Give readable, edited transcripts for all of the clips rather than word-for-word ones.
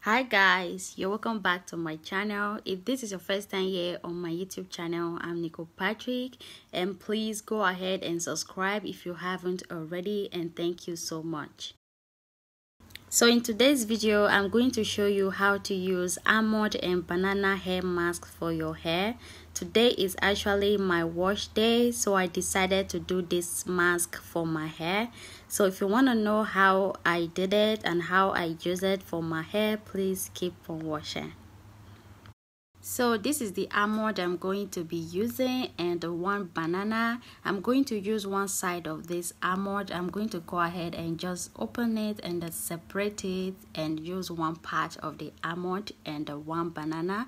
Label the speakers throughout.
Speaker 1: Hi guys, you're welcome back to my channel. If this is your first time here on my YouTube channel, I'm Nicole Patrick, and please go ahead and subscribe if you haven't already, and thank you so much. So in today's video, I'm going to show you how to use almond and banana hair mask for your hair. Today is actually my wash day, so I decided to do this mask for my hair. So if you want to know how I did it and how I use it for my hair, please keep on watching. So this is the almond I'm going to be using, and the one banana. I'm going to use one side of this almond. I'm going to go ahead and just open it and then separate it and use one part of the almond and the one banana.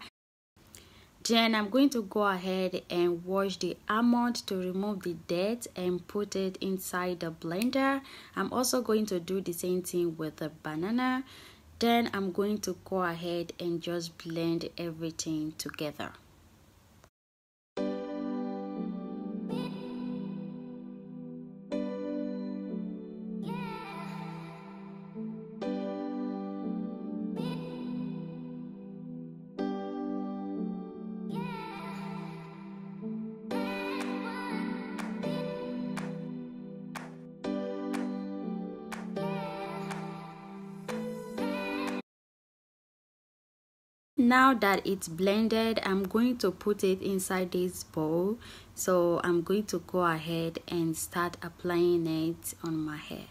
Speaker 1: Then I'm going to go ahead and wash the almond to remove the dirt and put it inside the blender. I'm also going to do the same thing with the banana. Then I'm going to go ahead and just blend everything together. Now that it's blended, I'm going to put it inside this bowl. So I'm going to go ahead and start applying it on my hair.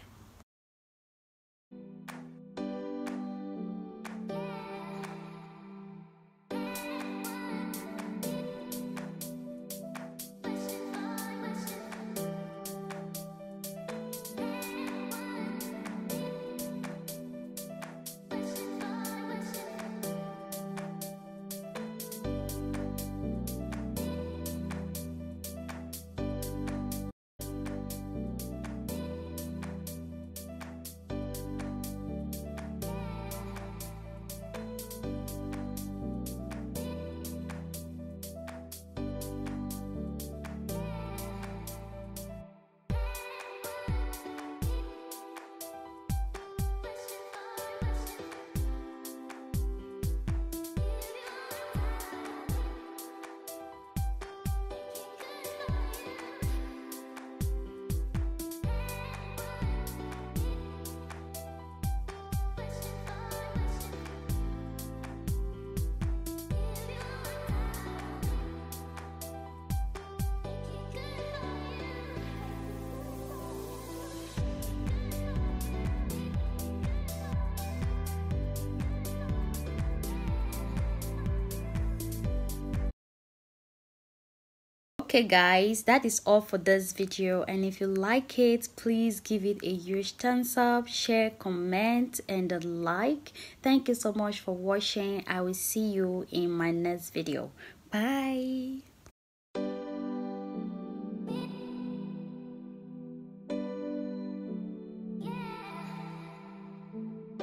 Speaker 1: Okay guys, that is all for this video, and if you like it, please give it a huge thumbs up, share, comment, and a like. Thank you so much for watching. I will see you in my next video. Bye.